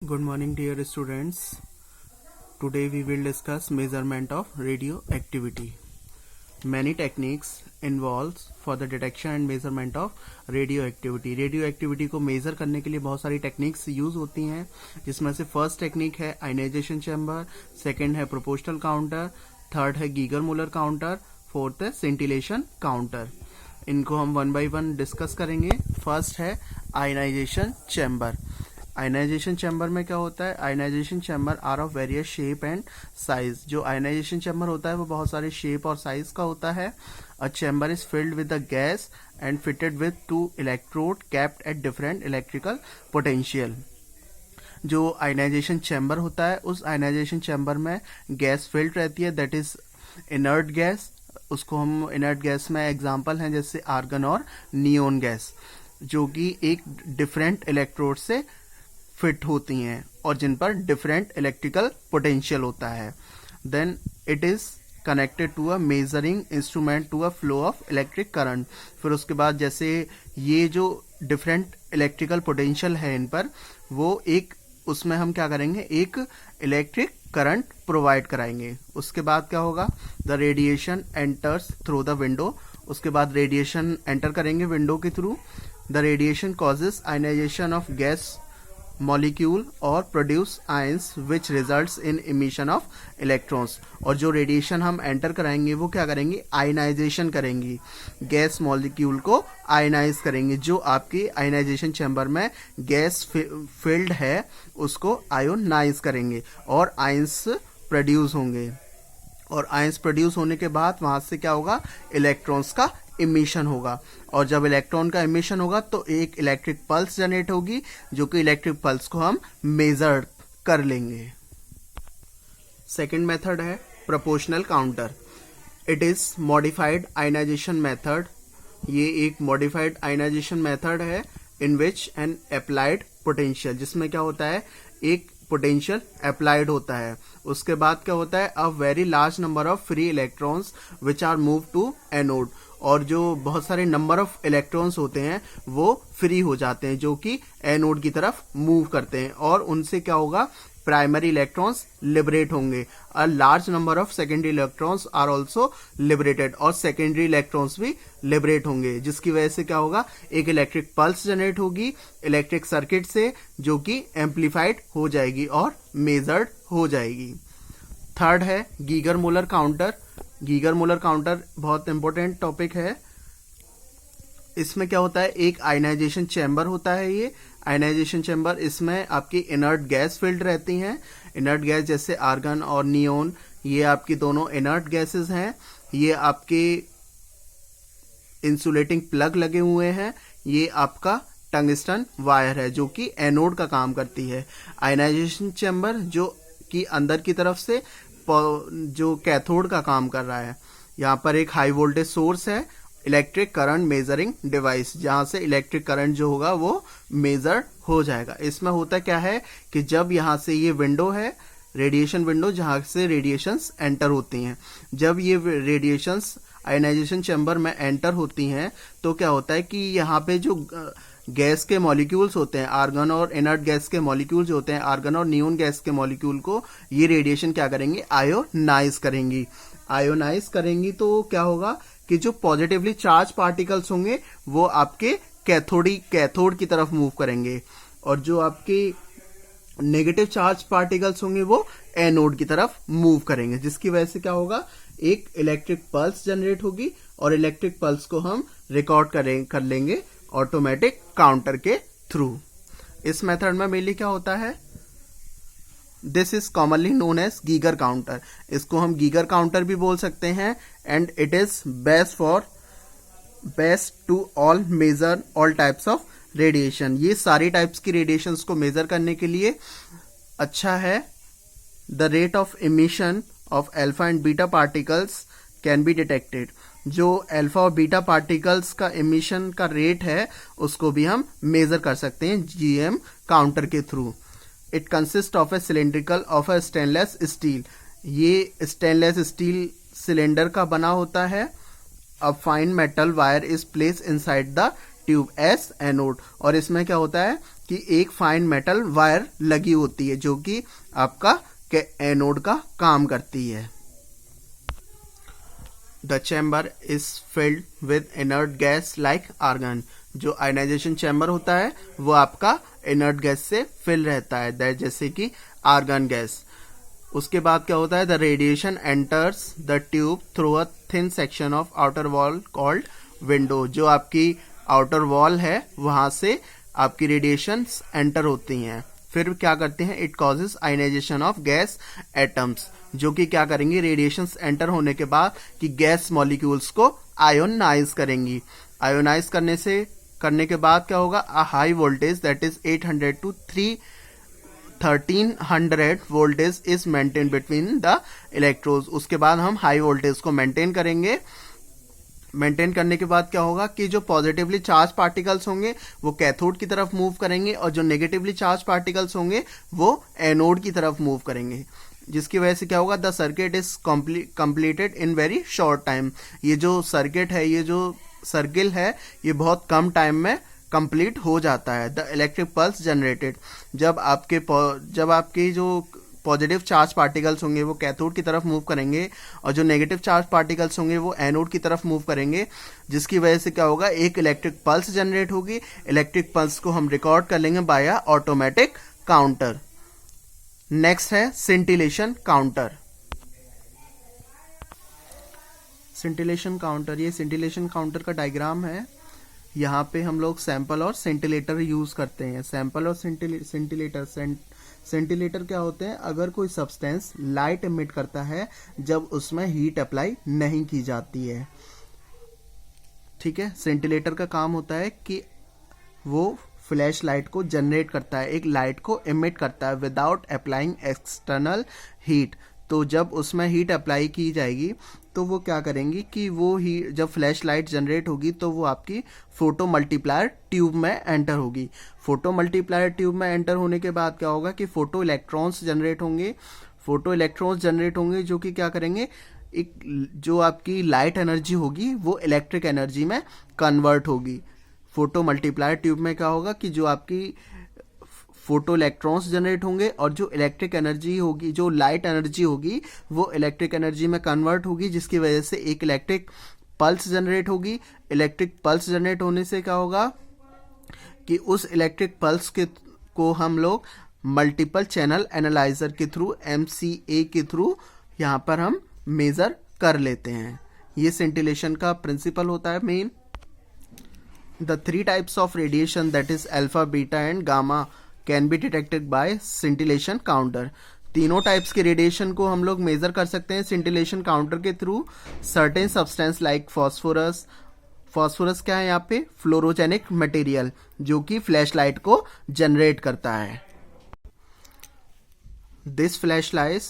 Good morning, dear students. Today we will discuss measurement of radioactivity. Many techniques involves for the detection and measurement of radioactivity. Radioactivity को major करने के लिए बहुत सारी techniques use होती हैं, जिसमें से फर्स्ट टेक्निक है आयनाइजेशन चैम्बर, सेकंड है प्रोपोर्शनल काउंटर, थर्ड है गीगर मुलर काउंटर, फोर्थ है सेंटिलेशन काउंटर. इनको हम वन बाय वन डिस्कस करेंगे. फर्स्ट है आयनाइजेशन चैम्बर. आयनाइजेशन चैम्बर में क्या होता है? Ionization chamber are of various shape and size. जो आयनाइजेशन चैम्बर होता है वो बहुत सारे शेप और साइज का होता है. A chamber is filled with the gas and fitted with 2 electrode capped at different electrical potential. जो आयनाइजेशन चैम्बर होता है उस आयनाइजेशन चैम्बर में गैस फिल्ड रहती है, दैट इज इनर्ट गैस. उसको हम इनर्ट गैस में एग्जाम्पल हैं जैसे आर्गन और नियोन गैस, जो कि एक डिफरेंट इलेक्ट्रोड से फिट होती हैं और जिन पर डिफरेंट इलेक्ट्रिकल पोटेंशियल होता है. Then it is connected to a measuring instrument to a flow of electric current. फिर उसके बाद जैसे ये जो डिफरेंट इलेक्ट्रिकल पोटेंशियल है इन पर, वो एक उसमें हम क्या करेंगे, एक इलेक्ट्रिक करंट प्रोवाइड कराएंगे. उसके बाद क्या होगा? The radiation enters through the window. उसके बाद रेडिएशन एंटर करेंगे विंडो के थ्रू. The radiation causes ionization of gas molecule और produce ions which results in emission of electrons. और जो रेडिएशन हम एंटर कराएंगे वो क्या करेंगे? आयनाइजेशन करेंगी, गैस मॉलिक्यूल को आयनाइज करेंगे. जो आपकी आयनाइजेशन चैम्बर में गैस फिल्ड है उसको आयोनाइज करेंगे और आयंस प्रोड्यूस होंगे. और आयंस प्रोड्यूस होने के बाद वहां से क्या होगा? इलेक्ट्रॉन्स का इमिशन होगा. और जब इलेक्ट्रॉन का इमिशन होगा तो एक इलेक्ट्रिक पल्स जनरेट होगी, जो कि इलेक्ट्रिक पल्स को हम मेजर कर लेंगे. सेकेंड मेथड है proportional counter. It is modified ionization method. ये एक मॉडिफाइड आयनाइजेशन मेथड है in which an applied potential, जिसमें क्या होता है, एक पोटेंशियल अप्लाइड होता है. उसके बाद क्या होता है? A very large number of free electrons which are move to anode. और जो बहुत सारे नंबर ऑफ इलेक्ट्रॉन्स होते हैं वो फ्री हो जाते हैं, जो कि एनोड की तरफ मूव करते हैं. और उनसे क्या होगा? प्राइमरी इलेक्ट्रॉन्स लिबरेट होंगे. A large number of secondary electrons are also liberated. और सेकेंडरी इलेक्ट्रॉन्स भी लिबरेट होंगे, जिसकी वजह से क्या होगा? एक इलेक्ट्रिक पल्स जनरेट होगी इलेक्ट्रिक सर्किट से, जो कि एम्पलीफाइड हो जाएगी और मेजर्ड हो जाएगी. थर्ड है Geiger Muller counter. Geiger Muller counter बहुत इंपॉर्टेंट टॉपिक है. इसमें क्या होता है? एक आयनाइजेशन चैम्बर होता है. ये आयनाइजेशन चैम्बर, इसमें आपकी इनर्ट गैस फिल्ड रहती हैं. इनर्ट गैस जैसे आर्गन और नियोन, ये आपकी दोनों इनर्ट गैसेस हैं. ये आपके इंसुलेटिंग प्लग लगे हुए हैं. ये आपका टंगस्टन वायर है जो कि एनोड का काम करती है. आयनाइजेशन चैम्बर जो कि अंदर की तरफ से जो कैथोड का काम कर रहा है. यहाँ पर एक हाई वोल्टेज सोर्स है, इलेक्ट्रिक करंट मेजरिंग डिवाइस, जहां से इलेक्ट्रिक करंट जो होगा वो मेजर हो जाएगा. इसमें होता क्या है कि जब यहाँ से ये विंडो है, रेडिएशन विंडो, जहां से रेडिएशंस एंटर होती हैं, जब ये रेडिएशंस आयनाइजेशन चैम्बर में एंटर होती हैं तो क्या होता है कि यहाँ पे जो गैस के मॉलिक्यूल्स होते हैं, आर्गन और इनर्ट गैस के मॉलिक्यूल्स होते हैं, आर्गन और नियोन गैस के मॉलिक्यूल को ये रेडिएशन क्या करेंगे? आयोनाइज करेंगी. आयोनाइज करेंगी तो क्या होगा कि जो पॉजिटिवली चार्ज पार्टिकल्स होंगे वो आपके कैथोड की तरफ मूव करेंगे, और जो आपके नेगेटिव चार्ज पार्टिकल्स होंगे वो एनोड की तरफ मूव करेंगे, जिसकी वजह से क्या होगा? एक इलेक्ट्रिक पल्स जनरेट होगी और इलेक्ट्रिक पल्स को हम रिकॉर्ड कर लेंगे ऑटोमेटिक काउंटर के थ्रू. इस मेथड में मेनली क्या होता है? This is commonly known as Geiger counter. इसको हम गीगर काउंटर भी बोल सकते हैं. And it is best to all measure all types of radiation. ये सारी टाइप्स की रेडिएशंस को मेजर करने के लिए अच्छा है. The rate of emission of alpha and beta particles can be detected. जो अल्फा और बीटा पार्टिकल्स का इमिशन का रेट है उसको भी हम मेजर कर सकते हैं जीएम काउंटर के through. It consist of A cylindrical of A stainless steel. ये स्टेनलेस स्टील सिलेंडर का बना होता है. A fine metal wire is place inside the tube S anode. और इसमें क्या होता है कि कि एक फाइन मेटल वायर लगी होती है जो कि आपका एनोड का काम करती है। The chamber is filled with inert gas like argon. जो आयनाइजेशन चैम्बर होता है वो आपका इनर्ट गैस से फिल रहता है, दैट जैसे कि आर्गन गैस। उसके बाद क्या होता है, the radiation enters the tube through a thin section of outer wall called window. जो आपकी आउटर वॉल है वहां से आपकी रेडिएशन एंटर होती हैं, फिर क्या करते हैं, it causes ionization of gas atoms, जो कि क्या करेंगी, रेडिएशन एंटर होने के बाद कि गैस मॉलिक्यूल्स को आयोनाइज करेंगी। आयोनाइज करने के बाद क्या होगा, a high voltage that is 800 to 1300 voltage is maintain between the electrodes. उसके बाद हम हाई वोल्टेज को मेंटेन करेंगे। मेंटेन करने के बाद क्या होगा कि जो पॉजिटिवली चार्ज पार्टिकल्स होंगे वो कैथोड की तरफ मूव करेंगे और जो नेगेटिवली चार्ज पार्टिकल्स होंगे वो एनोड की तरफ मूव करेंगे, जिसकी वजह से क्या होगा, the circuit is completed in very short time. ये जो सर्किट है, ये जो सर्किल है, ये बहुत कम टाइम में कंप्लीट हो जाता है। द इलेक्ट्रिक पल्स जनरेटेड, जब आपके जो पॉजिटिव चार्ज पार्टिकल्स होंगे वो कैथोड की तरफ मूव करेंगे और जो नेगेटिव चार्ज पार्टिकल्स होंगे वो एनोड की तरफ मूव करेंगे, जिसकी वजह से क्या होगा, एक इलेक्ट्रिक पल्स जनरेट होगी। इलेक्ट्रिक पल्स को हम रिकॉर्ड कर लेंगे बाय ऑटोमेटिक काउंटर। नेक्स्ट है सिंटिलेशन काउंटर। सिंटिलेशन काउंटर, ये सिंटिलेशन काउंटर का डायग्राम है। यहाँ पे हम लोग सैंपल और सेंटिलेटर यूज करते हैं। सैंपल और सेंटिलेटर। सेंटिलेटर क्या होते हैं, अगर कोई सब्सटेंस लाइट एमिट करता है जब उसमें हीट अप्लाई नहीं की जाती है, ठीक है। सेंटिलेटर का काम होता है कि वो फ्लैश लाइट को जनरेट करता है, एक लाइट को एमिट करता है विदाउट अप्लाइंग एक्सटर्नल हीट। तो जब उसमें हीट अप्लाई की जाएगी तो वो क्या करेंगी कि वो ही जब फ्लैश लाइट जनरेट होगी तो वो आपकी फोटो मल्टीप्लायर ट्यूब में एंटर होगी। फोटो मल्टीप्लायर ट्यूब में एंटर होने के बाद क्या होगा कि फोटो इलेक्ट्रॉन्स जनरेट होंगे। फोटो इलेक्ट्रॉन्स जनरेट होंगे जो कि क्या करेंगे, एक जो आपकी लाइट एनर्जी होगी वो इलेक्ट्रिक एनर्जी में कन्वर्ट होगी। फोटो मल्टीप्लायर ट्यूब में क्या होगा कि जो आपकी फोटो इलेक्ट्रॉन्स जनरेट होंगे और जो इलेक्ट्रिक एनर्जी होगी, जो लाइट एनर्जी होगी वो इलेक्ट्रिक एनर्जी में कन्वर्ट होगी, जिसकी वजह से एक इलेक्ट्रिक पल्स जनरेट होगी। इलेक्ट्रिक पल्स जनरेट होने से क्या होगा कि उस इलेक्ट्रिक पल्स को हम लोग मल्टीपल चैनल एनालाइजर के थ्रू, MCA के थ्रू यहाँ पर हम मेजर कर लेते हैं। ये सेंटिलेशन का प्रिंसिपल होता है main. The 3 types of radiation that is alpha, beta and gamma can be detected by scintillation counter. तीनों टाइप्स के रेडिएशन को हम लोग मेजर कर सकते हैं सिंटिलेशन काउंटर के through. Certain substance like phosphorus, phosphorus क्या है यहाँ पे, फ्लोरोजेनिक मटेरियल, जो कि फ्लैश लाइट को जनरेट करता है। दिस फ्लैश लाइट,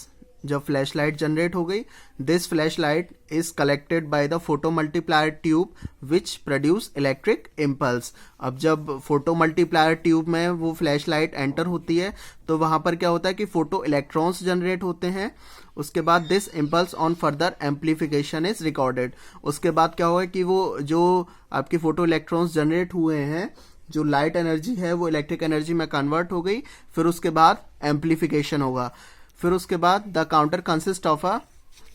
जब फ्लैश लाइट जनरेट हो गई, this flash light is collected by the photo multiplier tube which produce electric impulse. अब जब फोटो मल्टीप्लायर ट्यूब में वो फ्लैश लाइट एंटर होती है तो वहां पर क्या होता है कि फोटो इलेक्ट्रॉन्स जनरेट होते हैं। उसके बाद this impulse on further amplification is recorded. उसके बाद क्या होगा कि वो जो आपके फोटो इलेक्ट्रॉन्स जनरेट हुए हैं, जो लाइट एनर्जी है वो इलेक्ट्रिक एनर्जी में कन्वर्ट हो गई, फिर उसके बाद एम्पलीफिकेशन होगा। फिर उसके बाद the counter consist of a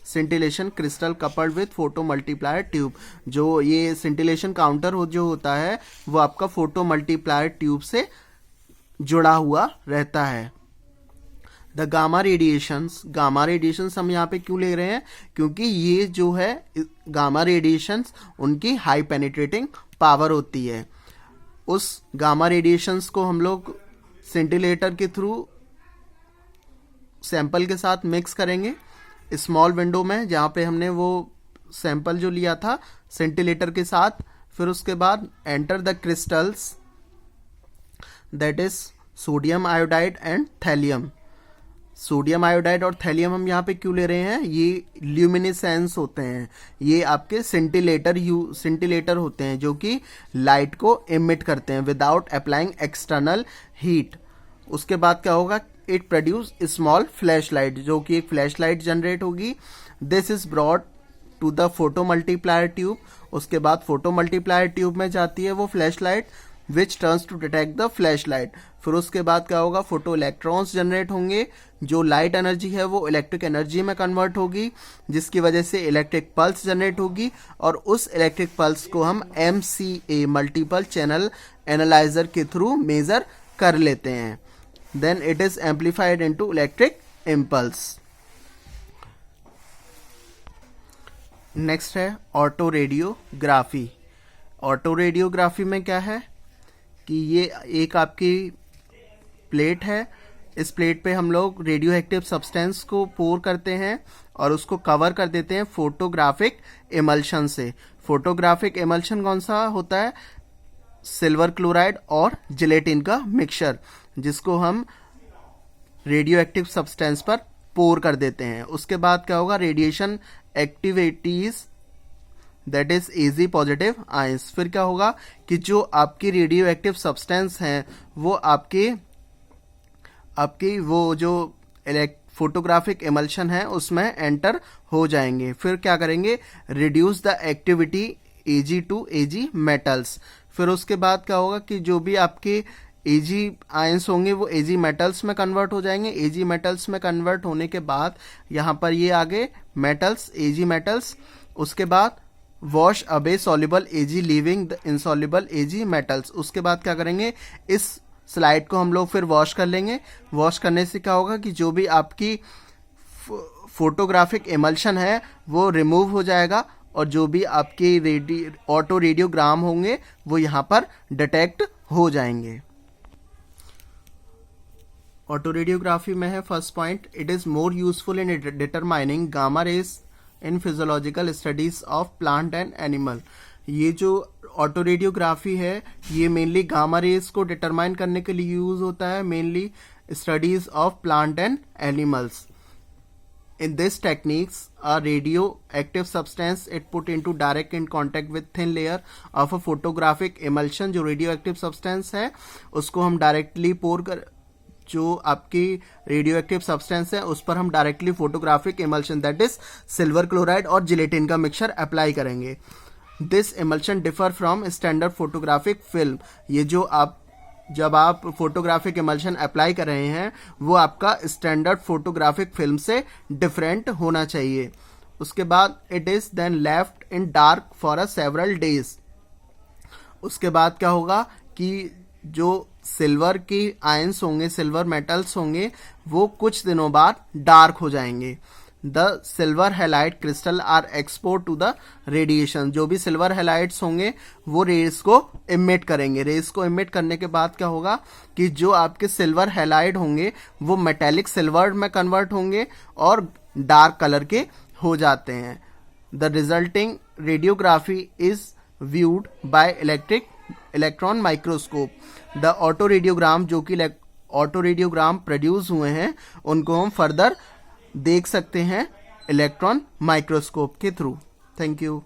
scintillation crystal coupled with photo multiplier tube. जो ये सिंटिलेशन काउंटर जो होता है वो आपका फोटो मल्टीप्लायर ट्यूब से जुड़ा हुआ रहता है। The gamma radiations, gamma radiations हम यहाँ पे क्यों ले रहे हैं, क्योंकि ये जो है गामा रेडिएशंस उनकी हाई पेनिट्रेटिंग पावर होती है। उस गामा रेडिएशंस को हम लोग सेंटिलेटर के थ्रू सैंपल के साथ मिक्स करेंगे स्मॉल विंडो में, जहाँ पे हमने वो सैंपल जो लिया था सेंटिलेटर के साथ। फिर उसके बाद enter the crystals that is sodium iodide and thallium. Sodium iodide और थैलियम हम यहाँ पे क्यों ले रहे हैं, ये ल्यूमिनेसेंस होते हैं, ये आपके सिंटिलेटर होते हैं जो कि लाइट को इमिट करते हैं विदाउट अप्लाइंग एक्सटर्नल हीट। उसके बाद क्या होगा, it produce small flash light, जो कि एक फ्लैश लाइट जनरेट होगी। This is brought to the photo multiplier tube. उसके बाद फोटो मल्टीप्लायर ट्यूब में जाती है वो flash light. Which turns to detect the flash light. फिर उसके बाद क्या होगा, फोटो इलेक्ट्रॉन्स जनरेट होंगे, जो लाइट एनर्जी है वो इलेक्ट्रिक एनर्जी में कन्वर्ट होगी, जिसकी वजह से इलेक्ट्रिक पल्स जनरेट होगी, और उस इलेक्ट्रिक पल्स को हम MCA मल्टीपल चैनल एनालाइजर के थ्रू मेजर कर लेते हैं। Then it is amplified into electric impulse. Next है ऑटो रेडियोग्राफी। ऑटो रेडियोग्राफी में क्या है कि ये एक आपकी प्लेट है, इस प्लेट पे हम लोग रेडियो एक्टिव सब्सटेंस को पोर करते हैं और उसको कवर कर देते हैं फोटोग्राफिक इमल्शन से। फोटोग्राफिक इमल्शन कौन सा होता है, सिल्वर क्लोराइड और जिलेटिन का मिक्सचर, जिसको हम रेडियो एक्टिव सब्सटेंस पर पोर कर देते हैं। उसके बाद क्या होगा, radiation activities that is AG positive ions. फिर क्या होगा कि जो आपकी रेडियो एक्टिव सब्सटेंस हैं वो आपकी वो जो फोटोग्राफिक इमल्शन है उसमें एंटर हो जाएंगे। फिर क्या करेंगे, reduce the activity Ag to Ag metals. फिर उसके बाद क्या होगा कि जो भी आपके Ag आयंस होंगे वो Ag मेटल्स में कन्वर्ट हो जाएंगे। Ag मेटल्स में कन्वर्ट होने के बाद यहाँ पर ये आगे मेटल्स, Ag मेटल्स। उसके बाद wash away soluble Ag leaving the insoluble Ag metals. उसके बाद क्या करेंगे, इस स्लाइड को हम लोग फिर वॉश कर लेंगे। वॉश करने से क्या होगा कि जो भी आपकी फोटोग्राफिक इमल्शन है वो रिमूव हो जाएगा, और जो भी आपके ऑटो रेडियोग्राम होंगे वो यहाँ पर डिटेक्ट हो जाएंगे। ऑटो रेडियोग्राफी में है first point, it is more useful in determining gamma rays in physiological studies of plant and animal. ये जो ऑटो रेडियोग्राफी है ये मेनली गामा रेज को डिटरमाइन करने के लिए यूज होता है, mainly studies of plant and animals. In this techniques, a radioactive substance it put into direct in contact with thin layer of a photographic emulsion। जो radioactive substance है उसको हम डायरेक्टली पोर कर, जो आपकी रेडियोएक्टिव सब्सटेंस है उस पर हम directly photographic emulsion that is silver chloride और जिलेटिन का मिक्सचर अप्लाई करेंगे। This emulsion differ from standard photographic film. ये जो जब आप फोटोग्राफिक इमल्शन अप्लाई कर रहे हैं वो आपका स्टैंडर्ड फोटोग्राफिक फिल्म से डिफरेंट होना चाहिए। उसके बाद it is then left in dark for a several days. उसके बाद क्या होगा कि जो सिल्वर की आयंस होंगे, सिल्वर मेटल्स होंगे, वो कुछ दिनों बाद डार्क हो जाएंगे। The silver halide crystal are export to the radiation. जो भी सिल्वर हैलाइड्स होंगे वो रेज को इमिट करेंगे। रेज को इमिट करने के बाद क्या होगा कि जो आपके सिल्वर हैलाइड होंगे वो मेटेलिक सिल्वर में कन्वर्ट होंगे और डार्क कलर के हो जाते हैं। The resulting radiography is viewed bye electron microscope. The auto radiogram, जो कि ऑटो रेडियोग्राम प्रोड्यूस हुए हैं उनको हम फर्दर देख सकते हैं इलेक्ट्रॉन माइक्रोस्कोप के थ्रू। Thank you.